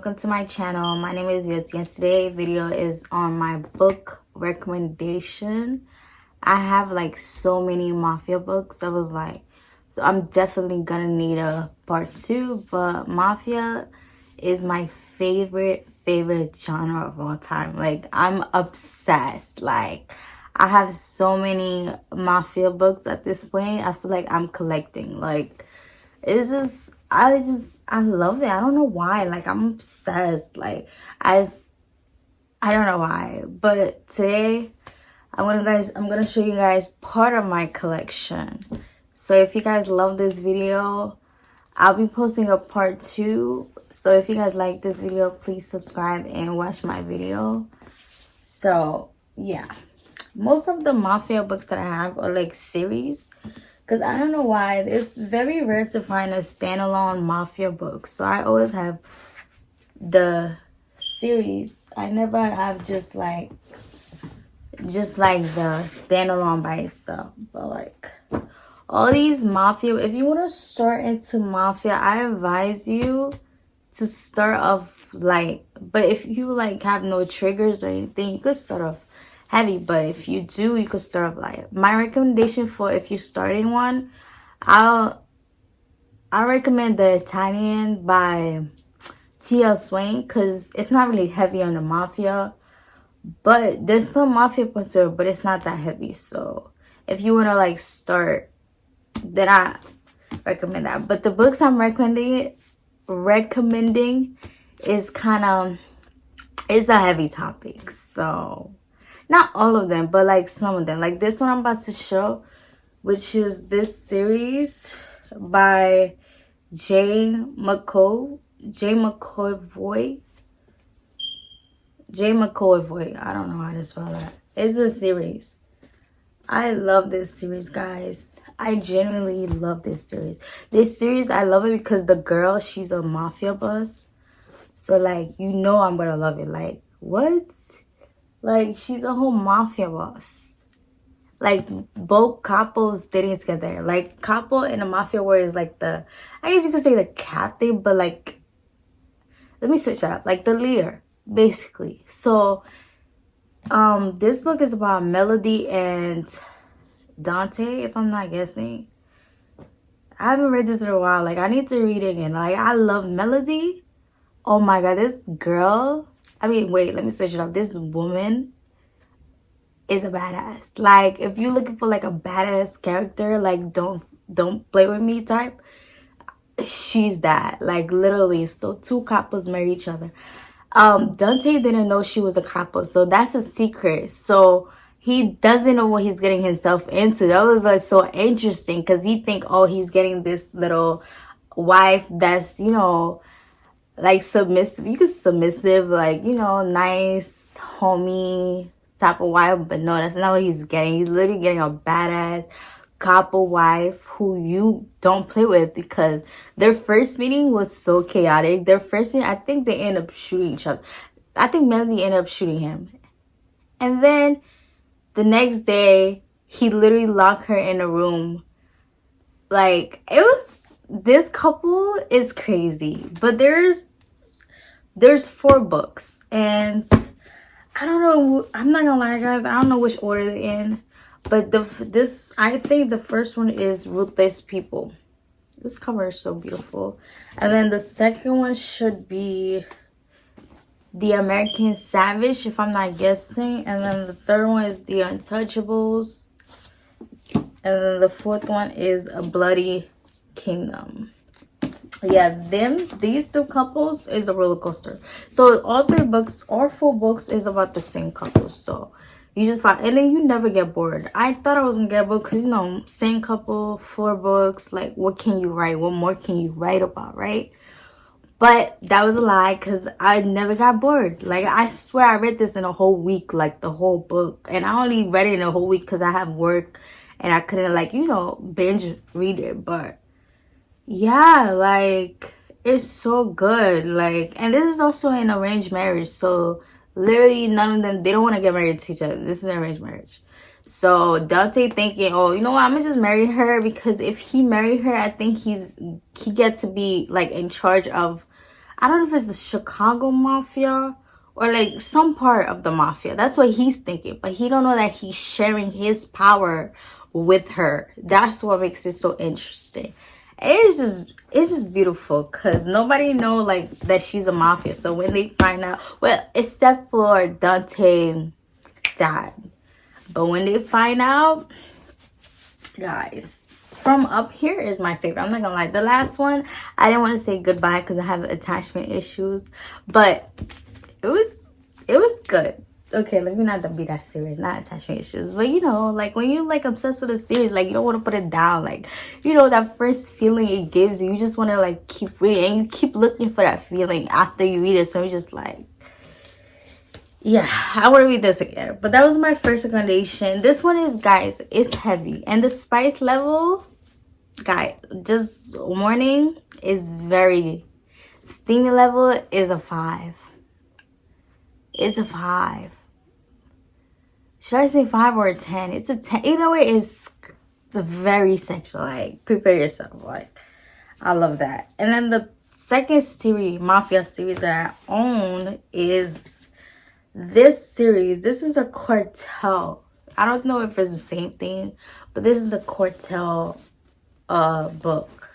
welcome to my channel. My name is Viottie and today's video is on my book recommendation. I have like so many Mafia books. I was like, so I'm definitely gonna need a part 2, but Mafia is my favorite genre of all time. Like, I'm obsessed. Like, I have so many Mafia books at this point. I feel like I'm collecting. Like, it's just I love it. I don't know why. Like, I'm obsessed. Like, I don't know why. But today I'm gonna show you guys part of my collection. So if you guys love this video, I'll be posting a part 2. So if you guys like this video, please subscribe and watch my video. So yeah, most of the Mafia books that I have are like series, because I don't know why, it's very rare to find a standalone Mafia book. So I always have the series. I never have just like the standalone by itself. But like all these Mafia, if you want to start into Mafia, I advise you to start off light. But if you like have no triggers or anything, you could start off heavy. But if you do, you could start off light. My recommendation for if you're starting one, I recommend The Italian by T.L. Swain, because it's not really heavy on the Mafia, but there's some Mafia parts to it, but it's not that heavy. So if you want to like start, then I recommend that. But the books I'm recommending is kind of, it's a heavy topic. So not all of them, but like some of them. Like this one I'm about to show, which is this series by J. McCoy. I don't know how to spell that. It's a series. I love this series, guys. I genuinely love this series. This series, I love it because the girl, she's a mafia boss. So like, you know I'm gonna love it. Like, what? Like, she's a whole mafia boss. Like, both couples dating together. Like, couple in the mafia world is like the, I guess you could say the captain, but like, let me switch that up. Like the leader, basically. So, this book is about Melody and Dante, if I'm not guessing. I haven't read this in a while. Like, I need to read it again. Like, I love Melody. Oh my god, this girl. I mean, wait, let me switch it up. This woman is a badass. Like, if you're looking for like a badass character, like don't play with me type, she's that. Like, literally. So 2 couples marry each other. Dante didn't know she was a couple, so that's a secret. So he doesn't know what he's getting himself into. That was like so interesting, because he think, oh, he's getting this little wife that's, you know, like submissive. You could submissive, like, you know, nice homie type of wife. But no, that's not what he's getting. He's literally getting a badass couple wife who you don't play with, because their first meeting was so chaotic. Their first meeting, I think they end up shooting each other. I think Melody ended up shooting him. And then the next day, he literally locked her in a room. Like, it was, this couple is crazy. But there's 4 books. And I don't know, I'm not gonna lie, guys, I don't know which order they're in. But I think the first one is Ruthless People. This cover is so beautiful. And then the second one should be The American Savage, if I'm not guessing. And then the third one is The Untouchables. And then the fourth one is A Bloody Kingdom. Yeah, these 2 couples is a roller coaster. So all 4 books is about the same couple. So you just find, and then you never get bored. I thought I was gonna get bored because, you know, same couple, 4 books. Like, what can you write? What more can you write about, right? But that was a lie, because I never got bored. Like, I swear I read this in a whole week, like the whole book. And I only read it in a whole week because I have work and I couldn't, like, you know, binge read it. But yeah, like, it's so good. Like, and this is also an arranged marriage. So literally none of them, they don't want to get married to each other. This is an arranged marriage. So Dante thinking, oh, you know what, I'm gonna just marry her, because if he marry her, I think he get to be like in charge of, I don't know if it's the Chicago Mafia or like some part of the mafia. That's what he's thinking, but he don't know that he's sharing his power with her. That's what makes it so interesting. It's just beautiful because nobody know like that she's a mafia. So when they find out, well, except for Dante dad, but when they find out, guys, from up here is my favorite. I'm not gonna lie, the last one I didn't want to say goodbye because I have attachment issues, but it was good. Okay, let me not be that serious, not attachment issues, but you know, like when you like obsessed with a series, like you don't want to put it down, like, you know, that first feeling it gives you, you just want to like keep reading, and you keep looking for that feeling after you read it. So you're just like, yeah, I want to read this again. But that was my first recommendation. This one is, guys, it's heavy, and the spice level, guys, just warning, is very steamy. Level is a 5. It's a 5. Should I say 5 or a 10? It's a 10. Either way, it's very sexual. Like, prepare yourself. Like, I love that. And then the second series, Mafia series that I own is this series. This is a cartel. I don't know if it's the same thing, but this is a cartel book.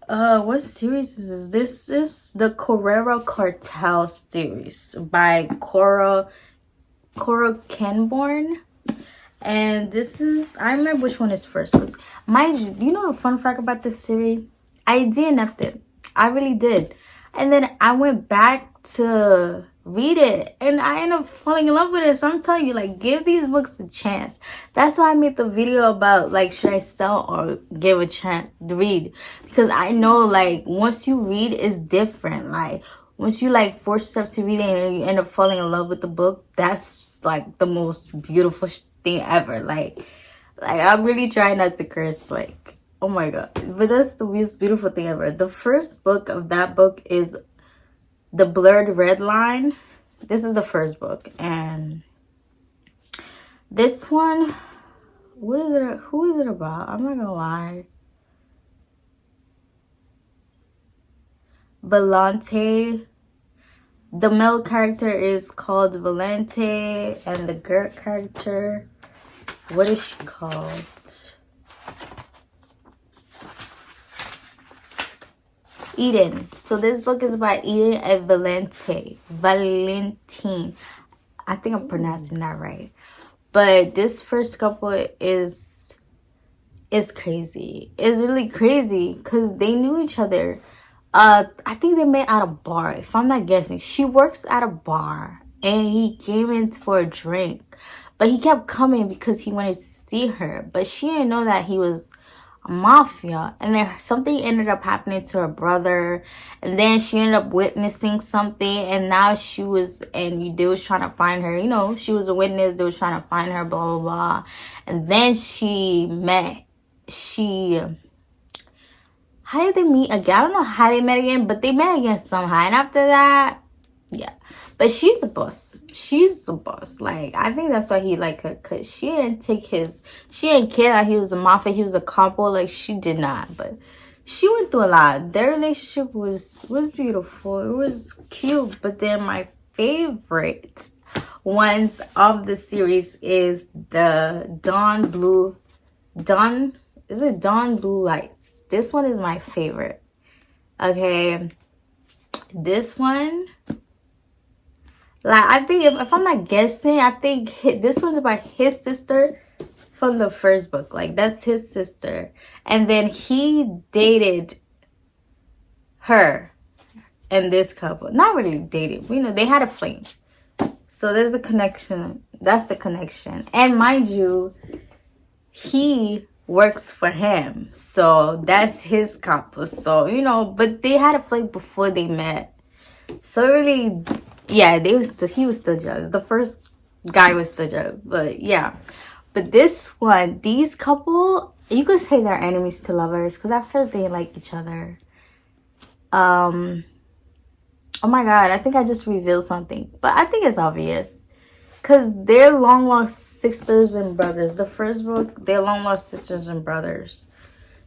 What series is this? This is the Carrera Cartel series by Cora Kenborn. And this is, I remember which one is first, because mind you, do you know a fun fact about this series? I DNF'd it. I really did. And then I went back to read it, and I ended up falling in love with it. So I'm telling you, like, give these books a chance. That's why I made the video about, like, should I sell or give a chance to read? Because I know, like, once you read, it's different. Like, once you, like, force yourself to read it and you end up falling in love with the book, that's, like, the most beautiful thing ever. Like I'm really trying not to curse, like, oh my god. But that's the most beautiful thing ever. The first book of that book is The Blurred Red Line. This is the first book. And this one, what is it? Who is it about? I'm not gonna lie. Valente. The male character is called Valente, and the girl character, what is she called? Eden. So this book is by Eden and Valentine. I think I'm pronouncing that right. But this first couple is crazy. It's really crazy because they knew each other. I think they met at a bar, if I'm not guessing. She works at a bar, and he came in for a drink. But he kept coming because he wanted to see her. But she didn't know that he was a mafia. And then something ended up happening to her brother. And then she ended up witnessing something. And now they was trying to find her. You know, she was a witness. They was trying to find her, blah, blah, blah. And then how did they meet again? I don't know how they met again, but they met again somehow. And after that, yeah. But she's the boss. She's the boss. Like, I think that's why he liked her, because she didn't care that he was a mafia, he was a couple. Like, she did not. But she went through a lot. Their relationship was beautiful. It was cute. But then my favorite ones of the series is the Dawn Blue Lights. This one is my favorite. Okay. This one, like, I think if I'm not guessing, I think this one's about his sister from the first book. Like, that's his sister. And then he dated her and this couple. Not really dated. You know, they had a fling. So there's a connection. That's the connection. And mind you, he works for him, so that's his couple. So, you know, but they had a fling before they met. So really, yeah, he was still judged. The first guy was still judged, but yeah. But this one, these couple, you could say they're enemies to lovers, because at first they like each other. Oh my god, I think I just revealed something, but I think it's obvious. Because they're long-lost sisters and brothers. The first book, they're long-lost sisters and brothers.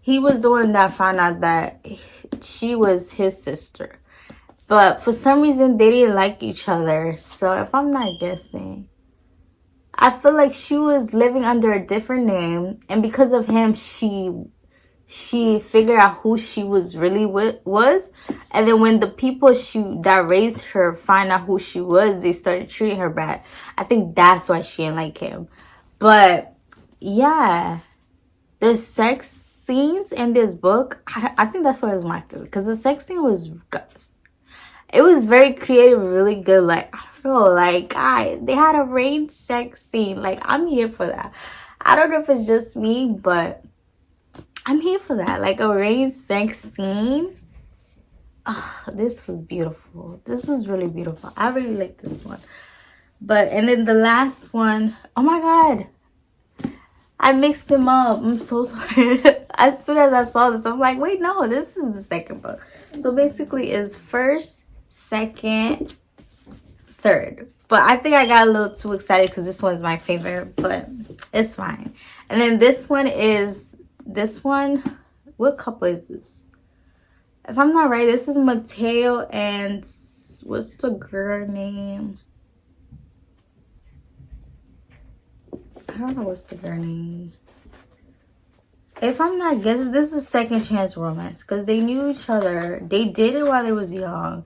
He was the one that found out that she was his sister. But for some reason, they didn't like each other. So if I'm not guessing, I feel like she was living under a different name. And because of him, she figured out who she was really was. And then when the people that raised her find out who she was, they started treating her bad. I think that's why she didn't like him. But yeah, the sex scenes in this book, I think that's why it was my favorite, because the sex scene was it was very creative, really good. Like, I feel like they had a rain sex scene. Like, I'm here for that. I don't know if it's just me, but I'm here for that. Like, a rain sex scene. Oh, this was beautiful. This was really beautiful. I really like this one. But, and then the last one, oh my God. I mixed them up. I'm so sorry. As soon as I saw this, I'm like, wait, no, this is the second book. So basically it's first, second, third. But I think I got a little too excited because this one's my favorite, but it's fine. And then this one, what couple is this? If I'm not right, this is Mateo and what's the girl name? I don't know what's the girl name. If I'm not guessing, this is second chance romance because they knew each other. They dated while they was young.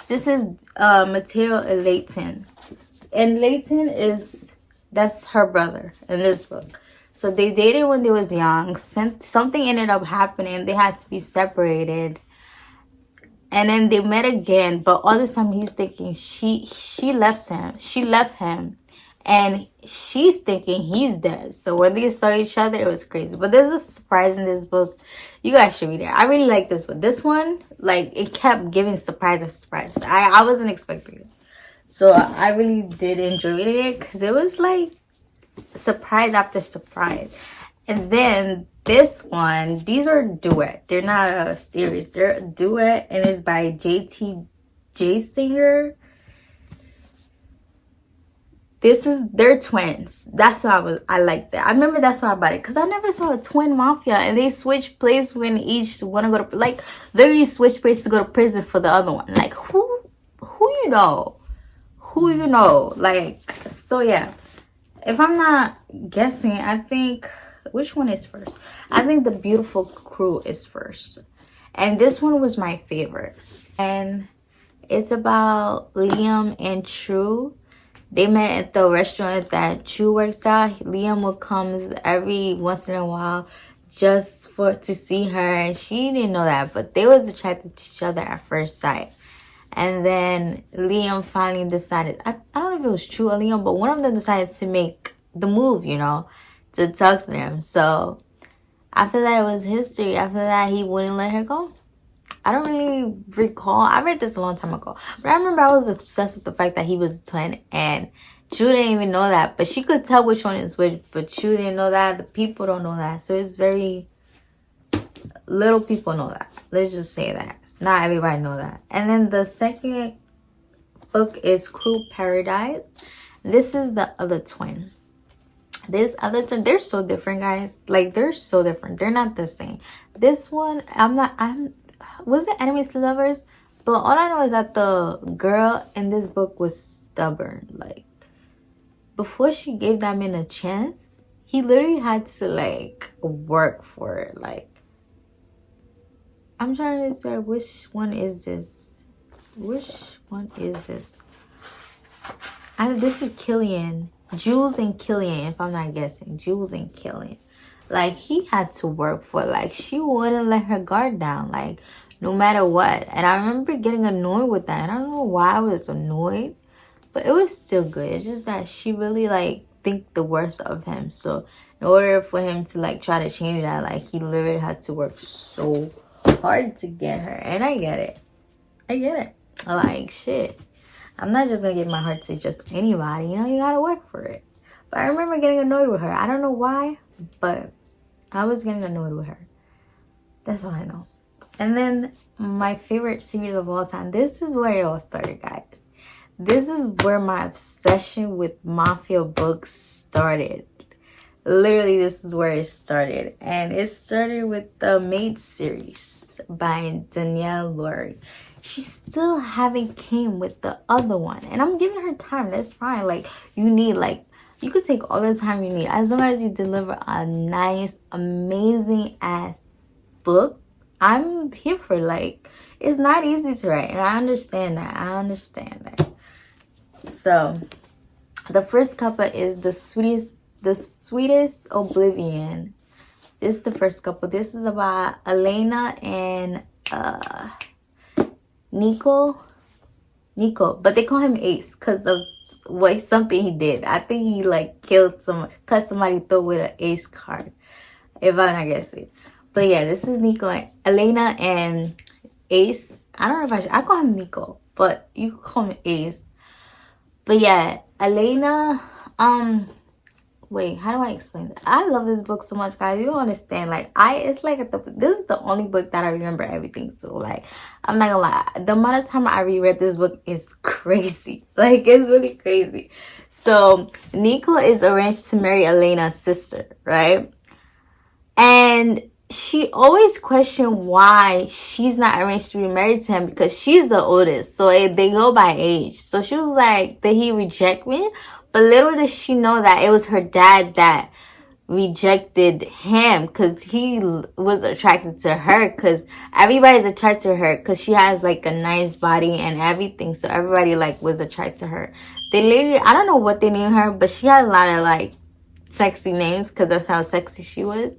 This is Mateo and Leighton. And Leighton that's her brother in this book. So they dated when they was young. Something ended up happening. They had to be separated. And then they met again. But all this time he's thinking she left him. She left him. And she's thinking he's dead. So when they saw each other, it was crazy. But there's a surprise in this book. You guys should read it. I really like this book. This one, like, it kept giving surprise after surprise. I wasn't expecting it. So I really did enjoy reading it because it was like surprise after surprise. And then this one, these are duet. They're not a series. They're a duet. And it's by J Singer. They're twins. That's why I like that. I remember that's why I bought it. Because I never saw a twin mafia. And they switch place when each want to go to, like, literally switch place to go to prison for the other one. Like, who you know? Who you know? Like, so yeah. If I'm not guessing, I think, which one is first? I think The Beautiful Crew is first. And this one was my favorite. And it's about Liam and True. They met at the restaurant that True works at. Liam will come every once in a while just to see her. And she didn't know that, but they was attracted to each other at first sight. And then Liam finally decided, I don't know if it was True or Liam, but one of them decided to make the move, you know, to talk to them. So after that, it was history. After that, he wouldn't let her go. I don't really recall. I read this a long time ago. But I remember I was obsessed with the fact that he was a twin. And True didn't even know that. But she could tell which one is which. But True didn't know that. The people don't know that. So it's very... little people know that. Let's just say that. Not everybody know that. And then the second book is Crew Paradise. This is the other twin. This other twin, they're so different, guys. Like, they're so different. They're not the same. This one, was it enemies to lovers? But all I know is that the girl in this book was stubborn. Like, before she gave that man a chance, he literally had to, like, work for it. Like, I'm trying to say, which one is this? Which one is this? This is Killian. Jules and Killian, if I'm not guessing. Jules and Killian. Like, he had to work for it. Like, she wouldn't let her guard down. Like, no matter what. And I remember getting annoyed with that. And I don't know why I was annoyed. But it was still good. It's just that she really, like, think the worst of him. So, in order for him to, like, try to change that, like, he literally had to work so hard to get her. And I get it. I get it. Like, shit. I'm not just gonna give my heart to just anybody. You know, you gotta work for it. But I remember getting annoyed with her. I don't know why, but I was getting annoyed with her. That's all I know. And then my favorite series of all time. This is where it all started, guys. This is where my obsession with Mafia Books started. Literally, this is where it started. And it started with the Maid series by Danielle Lori. She still haven't came with the other one. And I'm giving her time. That's fine. Like, you need, like, you could take all the time you need. As long as you deliver a nice, amazing ass book, I'm here for. Like, it's not easy to write. And I understand that. So, the first couple is the sweetest Oblivion. This is the first couple. This is about Elena and Nico, but they call him Ace because of something he did. I think he like killed cut somebody throat with an Ace card, if I'm not guessing. But yeah, this is Elena and Ace. I don't know if I call him Nico, but you can call him Ace. But yeah, Elena, wait, how do I explain that? I love this book so much, guys. You don't understand. Like, this is the only book that I remember everything to. Like, I'm not gonna lie. The amount of time I reread this book is crazy. Like, it's really crazy. So, Nico is arranged to marry Elena's sister, right? And she always questioned why she's not arranged to be married to him because she's the oldest. So, they go by age. So, she was like, did he reject me? But little did she know that it was her dad that rejected him because he was attracted to her because everybody's attracted to her because she has like a nice body and everything. So everybody like was attracted to her. They literally, I don't know what they named her, but she had a lot of like sexy names because that's how sexy she was.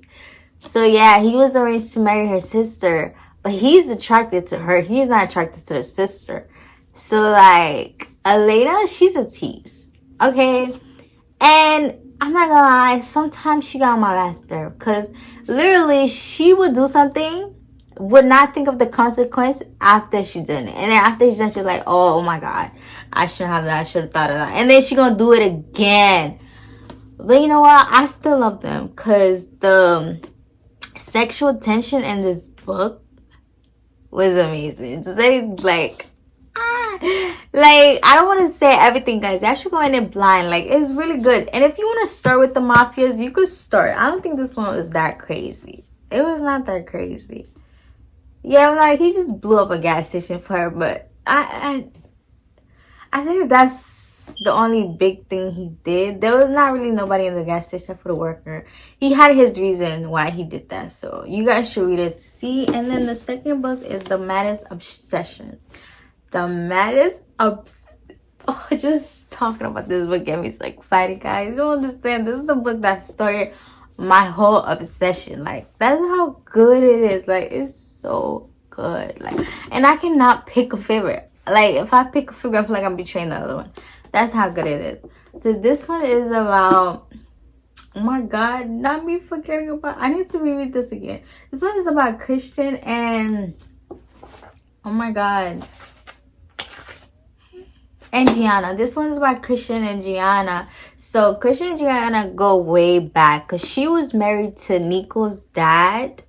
So yeah, he was arranged to marry her sister, but he's attracted to her. He's not attracted to her sister. So like Elena, she's a tease. Okay, and I'm not gonna lie, sometimes she got on my last nerve because literally she would do something, would not think of the consequence after she did it. And then after she's done, she's like, oh my God, I shouldn't have that, I should have thought of that. And then she gonna do it again. But you know what? I still love them because the sexual tension in this book was amazing. To say like, like, I don't want to say everything, guys. I should go in it blind. Like, it's really good. And if you want to start with the Mafias, you could start. I don't think this one was that crazy. It was not that crazy. Yeah, like, he just blew up a gas station for her. But I think that's the only big thing he did. There was not really nobody in the gas station for the worker. He had his reason why he did that. So, you guys should read it to see. And then the second book is The Maddest Obsession. The Maddest Oh, just talking about this book get me so excited, guys. You don't understand. This is the book that started my whole obsession. Like, that's how good it is. Like, it's so good. Like, and I cannot pick a favorite. Like, if I pick a favorite, I feel like I'm betraying the other one. That's how good it is. So this one is about, oh my God, not me forgetting about, I need to reread this again. This one is about Christian and, oh my God, and Gianna. This one's about Christian and Gianna. So Christian and Gianna go way back because she was married to Nico's dad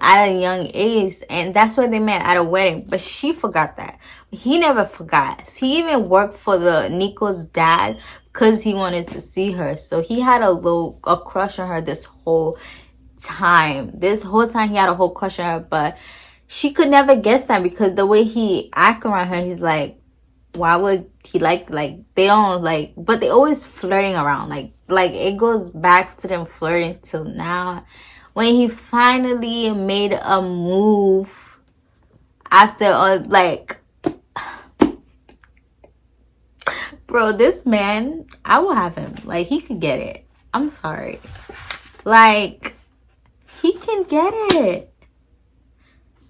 at a young age, and that's where they met at a wedding. But she forgot that. He never forgot. He even worked for the Nico's dad because he wanted to see her. So he had a crush on her this whole time. This whole time he had a whole crush on her, but she could never guess that because the way he act around her, he's like, why would he like they don't like, but they always flirting around, like it goes back to them flirting till now. When he finally made a move after like, bro, this man, I will have him. Like, he could get it. I'm sorry, like, he can get it.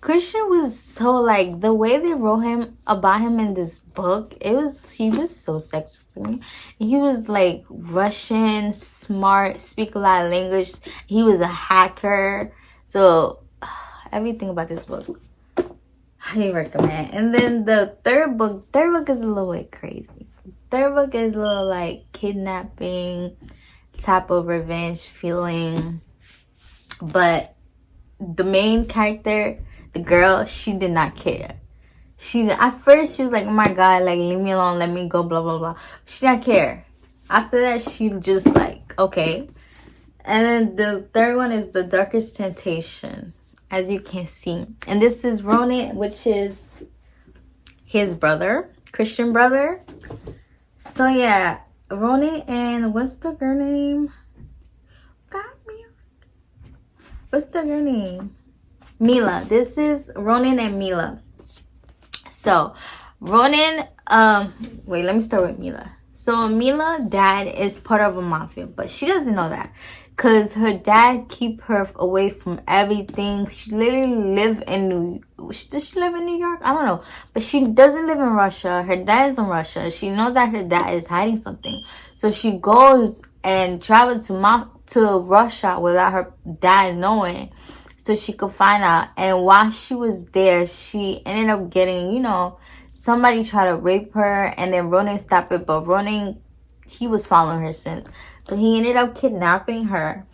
Christian was so, like, the way they wrote him about him in this book, he was so sexy to me. He was like Russian, smart, speak a lot of language. He was a hacker. So everything about this book, highly recommend. And then the third book is a little bit crazy. Third book is a little like kidnapping type of revenge feeling. But the main character, the girl, she did not care. At first she was like, oh my God, like, leave me alone, let me go, blah blah blah. She did not care. After that, she just like, okay. And then the third one is The Darkest Temptation, as you can see. And this is Ronan, which is his brother, Christian brother. So yeah, Ronan and what's the girl name? Got me. What's the girl name? Mila. This is Ronan and Mila. So Ronan, wait, let me start with Mila. So Mila's dad is part of a mafia, but she doesn't know that. Cause her dad keep her away from everything. She literally live in does she live in New York? I don't know. But she doesn't live in Russia. Her dad is in Russia. She knows that her dad is hiding something. So she goes and travels to Russia without her dad knowing. So she could find out. And while she was there, she ended up getting, you know, somebody tried to rape her. And then Ronan stopped it. But Ronan, he was following her since. So he ended up kidnapping her,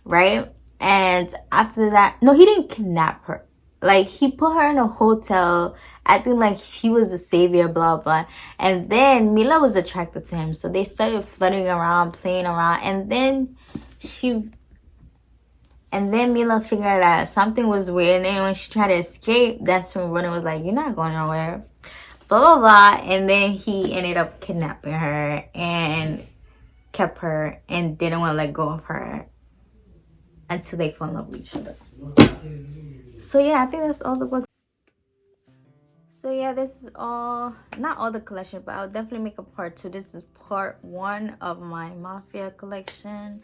right? And after that, no, he didn't kidnap her. Like, he put her in a hotel, acting like she was the savior, blah, blah. And then Mila was attracted to him. So they started flirting around, playing around. And then Mila figured that something was weird. And when she tried to escape, that's when Ronan was like, you're not going nowhere. Blah, blah, blah. And then he ended up kidnapping her and kept her and didn't want to let go of her until they fell in love with each other. So yeah, I think that's all the books. So yeah, this is all, not all the collection, but I'll definitely make a part 2. This is part 1 of my Mafia collection.